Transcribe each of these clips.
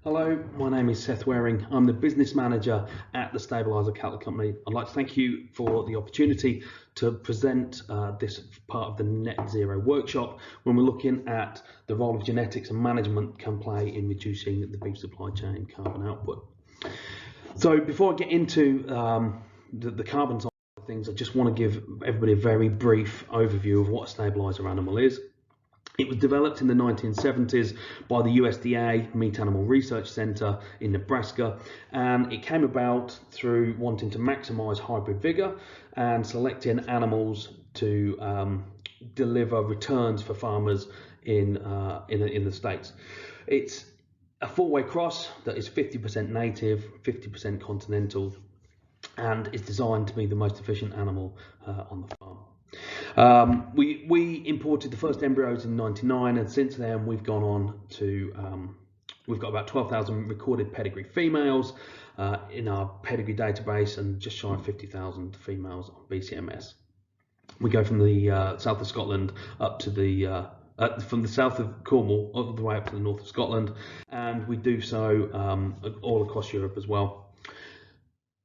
Hello, my name is Seth Waring. I'm the business manager at the Stabiliser Cattle Company. I'd like to thank you for the opportunity to present this part of the Net Zero workshop when we're looking at the role of genetics and management can play in reducing the beef supply chain carbon output. So before I get into the carbon side of things, I just want to give everybody a very brief overview of what a stabiliser animal is. It was developed in the 1970s by the USDA Meat Animal Research Center in Nebraska, and it came about through wanting to maximize hybrid vigor and selecting animals to deliver returns for farmers in the States. It's a four-way cross that is 50% native, 50% continental, and is designed to be the most efficient animal on the farm. We imported the first embryos in '99, and since then we've gone on to we've got about 12,000 recorded pedigree females in our pedigree database and just shy of 50,000 females on BCMS. We go from the south of Scotland up to the from the south of Cornwall all the way up to the north of Scotland, and we do so all across Europe as well.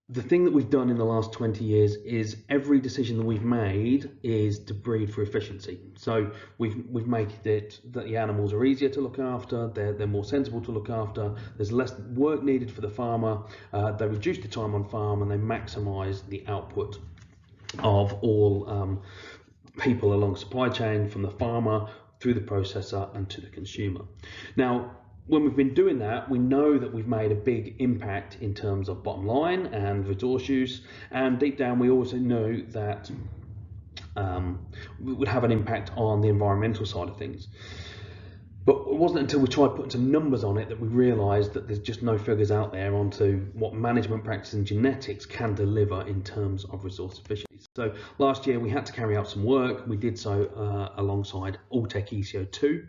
The thing that we've done in the last 20 years is every decision that we've made is to breed for efficiency. So we've made it that the animals are easier to look after, they're more sensible to look after, there's less work needed for the farmer, they reduce the time on farm, and they maximise the output of all people along supply chain, from the farmer through the processor and to the consumer. Now, when we've been doing that, we know that we've made a big impact in terms of bottom line and resource use, and deep down we also know that we would have an impact on the environmental side of things. But it wasn't until we tried putting some numbers on it that we realised that there's just no figures out there onto what management practice and genetics can deliver in terms of resource efficiency. So last year we had to carry out some work. We did so alongside Alltech ECO2.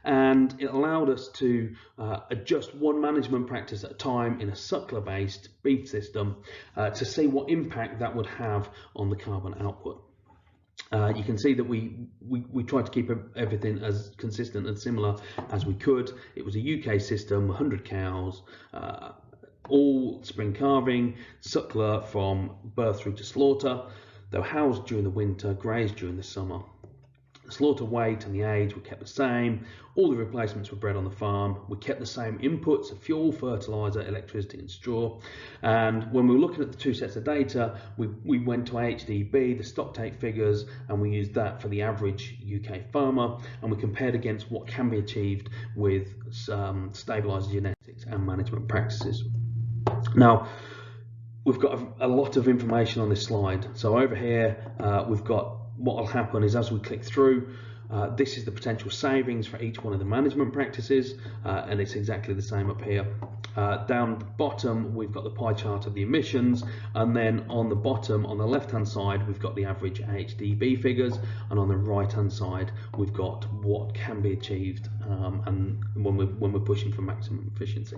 And it allowed us to adjust one management practice at a time in a suckler-based beef system to see what impact that would have on the carbon output. You can see that we tried to keep everything as consistent and similar as we could. It was a UK system, 100 cows, all spring calving, suckler from birth through to slaughter. They were housed during the winter, grazed during the summer. The slaughter weight and the age were kept the same. All the replacements were bred on the farm. We kept the same inputs of fuel, fertiliser, electricity and straw. And when we were looking at the two sets of data, we went to HDB, the stock take figures, and we used that for the average UK farmer, and we compared against what can be achieved with Stabiliser genetics and management practices. Now, we've got a lot of information on this slide. So over here, we've got what will happen is as we click through, this is the potential savings for each one of the management practices, and it's exactly the same up here. Down the bottom, we've got the pie chart of the emissions, and then on the bottom, on the left-hand side, we've got the average HDB figures, and on the right-hand side, we've got what can be achieved and when we're pushing for maximum efficiency.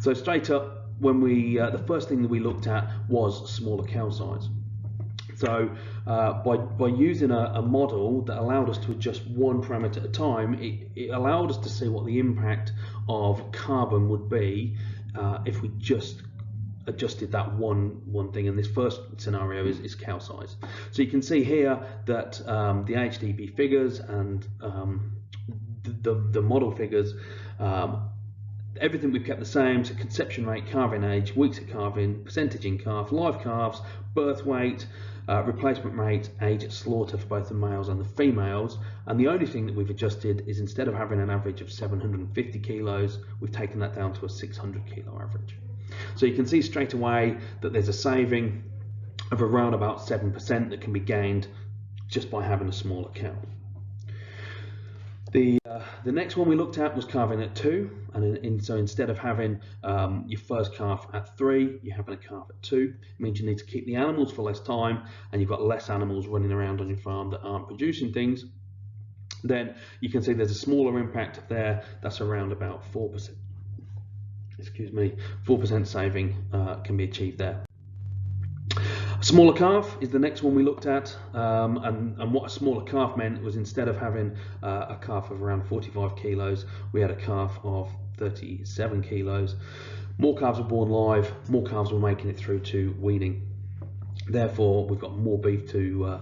So straight up, when the first thing that we looked at was smaller cow size. So by using a model that allowed us to adjust one parameter at a time, it allowed us to see what the impact of carbon would be if we just adjusted that one thing. And this first scenario is cow size. So you can see here that the HDB figures and the model figures, everything we've kept the same. So conception rate, calving age, weeks of calving, percentage in calf, live calves, birth weight, replacement rate, age at slaughter for both the males and the females. And the only thing that we've adjusted is, instead of having an average of 750 kilos, we've taken that down to a 600 kilo average. So you can see straight away that there's a saving of around about 7% that can be gained just by having a smaller cow. The next one we looked at was calving at 2, and so instead of having your first calf at 3, you're having a calf at 2. It means you need to keep the animals for less time, and you've got less animals running around on your farm that aren't producing things. Then you can see there's a smaller impact there. That's around about 4%. Excuse me, 4% saving can be achieved there. A smaller calf is the next one we looked at, and what a smaller calf meant was instead of having a calf of around 45 kilos, we had a calf of 37 kilos. More calves were born live, more calves were making it through to weaning. Therefore, we've got more beef to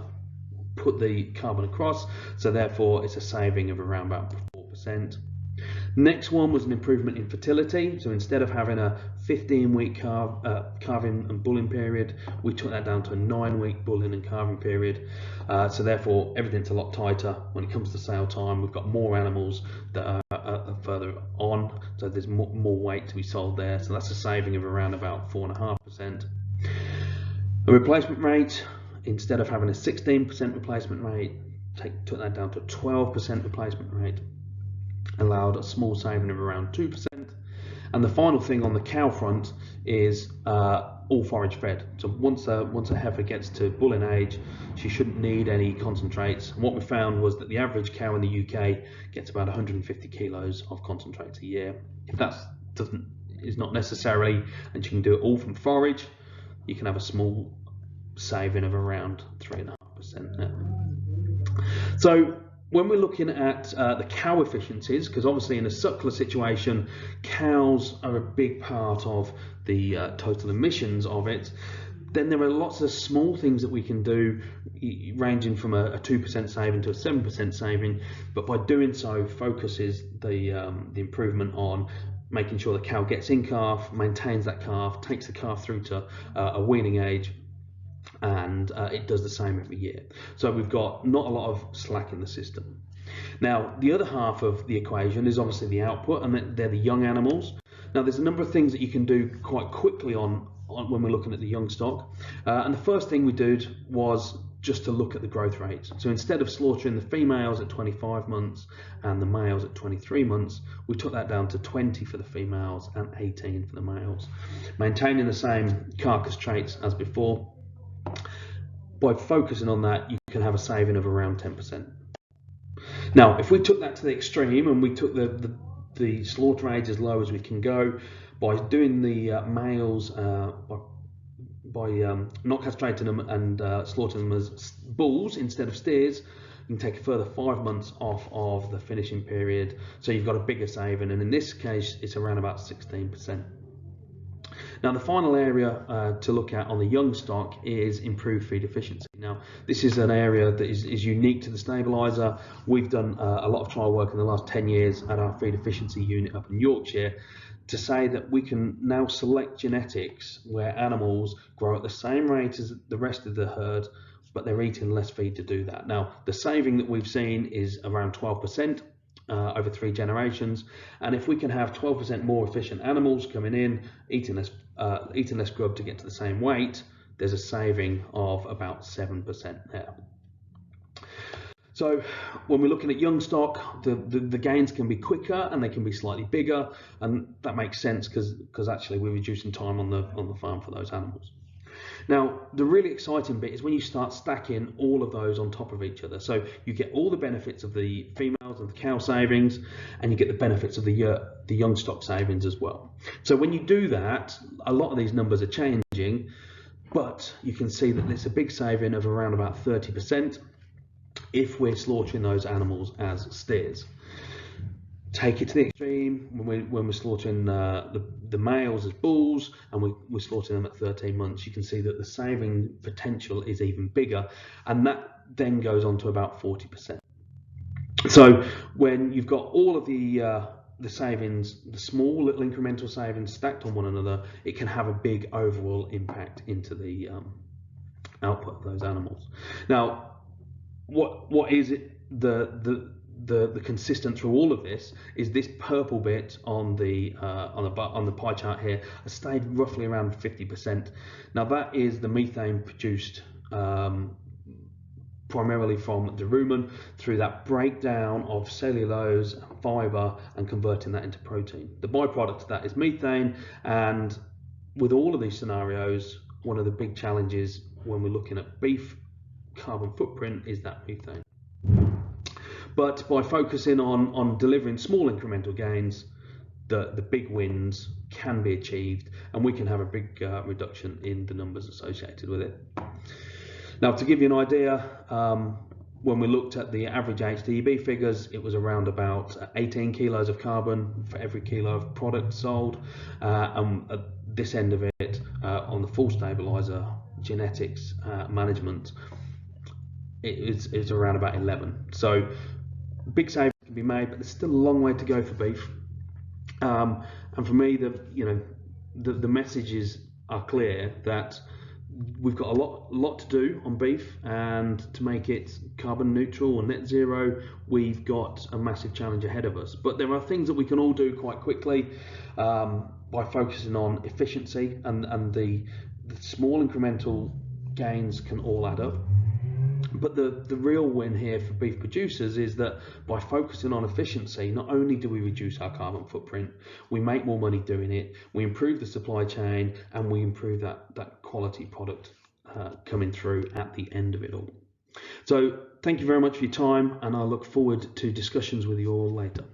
put the carbon across, so therefore it's a saving of around about 4%. Next one was an improvement in fertility. So instead of having a 15-week calving and bulling period, we took that down to a 9-week bulling and calving period. So therefore everything's a lot tighter. When it comes to sale time, we've got more animals that are further on, so there's more weight to be sold there. So that's a saving of around about 4.5%. The replacement rate, instead of having a 16% replacement rate, took that down to a 12% replacement rate. Allowed a small saving of around 2%. And the final thing on the cow front is all forage fed. So once a heifer gets to bulling age, she shouldn't need any concentrates. And what we found was that the average cow in the UK gets about 150 kilos of concentrates a year. If that is not necessarily, and you can do it all from forage, you can have a small saving of around 3.5% now. So when we're looking at the cow efficiencies, because obviously in a suckler situation, cows are a big part of the total emissions of it, then there are lots of small things that we can do, ranging from a 2% saving to a 7% saving, but by doing so focuses the improvement on making sure the cow gets in calf, maintains that calf, takes the calf through to a weaning age, and it does the same every year. So we've got not a lot of slack in the system. Now, the other half of the equation is obviously the output, and they're the young animals. Now, there's a number of things that you can do quite quickly on when we're looking at the young stock. And the first thing we did was just to look at the growth rates. So instead of slaughtering the females at 25 months and the males at 23 months, we took that down to 20 for the females and 18 for the males, maintaining the same carcass traits as before. By focusing on that, you can have a saving of around 10%. Now, if we took that to the extreme and we took the slaughter age as low as we can go, by doing the males, by not castrating them and slaughtering them as bulls instead of steers, you can take a further 5 months off of the finishing period, so you've got a bigger saving, and in this case it's around about 16%. Now, the final area to look at on the young stock is improved feed efficiency. Now, this is an area that is unique to the Stabiliser. We've done a lot of trial work in the last 10 years at our feed efficiency unit up in Yorkshire to say that we can now select genetics where animals grow at the same rate as the rest of the herd, but they're eating less feed to do that. Now, the saving that we've seen is around 12%. Over 3 generations, and if we can have 12% more efficient animals coming in, eating less grub to get to the same weight, there's a saving of about 7% there. So when we're looking at young stock, the gains can be quicker and they can be slightly bigger, and that makes sense because actually we're reducing time on the farm for those animals. Now, the really exciting bit is when you start stacking all of those on top of each other. So you get all the benefits of the females and the cow savings, and you get the benefits of the young stock savings as well. So when you do that, a lot of these numbers are changing, but you can see that it's a big saving of around about 30% if we're slaughtering those animals as steers. Take it to the extreme when we're slaughtering the males as bulls and we're slaughtering them at 13 months. You can see that the saving potential is even bigger, and that then goes on to about 40%. So when you've got all of the savings, the small little incremental savings stacked on one another, it can have a big overall impact into the output of those animals. Now, what is it the consistent through all of this is this purple bit on the pie chart here has stayed roughly around 50%. Now that is the methane produced primarily from the rumen through that breakdown of cellulose, fibre, and converting that into protein. The byproduct of that is methane, and with all of these scenarios, one of the big challenges when we're looking at beef carbon footprint is that methane. But by focusing on delivering small incremental gains, the big wins can be achieved, and we can have a big reduction in the numbers associated with it. Now, to give you an idea, when we looked at the average HDB figures, it was around about 18 kilos of carbon for every kilo of product sold, and at this end of it, on the full stabiliser genetics management, it's around about 11. So big savings can be made, but there's still a long way to go for beef. And for me, the messages are clear that we've got a lot to do on beef, and to make it carbon neutral or net zero, we've got a massive challenge ahead of us. But there are things that we can all do quite quickly, by focusing on efficiency, and the small incremental gains can all add up. But the real win here for beef producers is that by focusing on efficiency, not only do we reduce our carbon footprint, we make more money doing it, we improve the supply chain, and we improve that quality product coming through at the end of it all. So thank you very much for your time, and I look forward to discussions with you all later.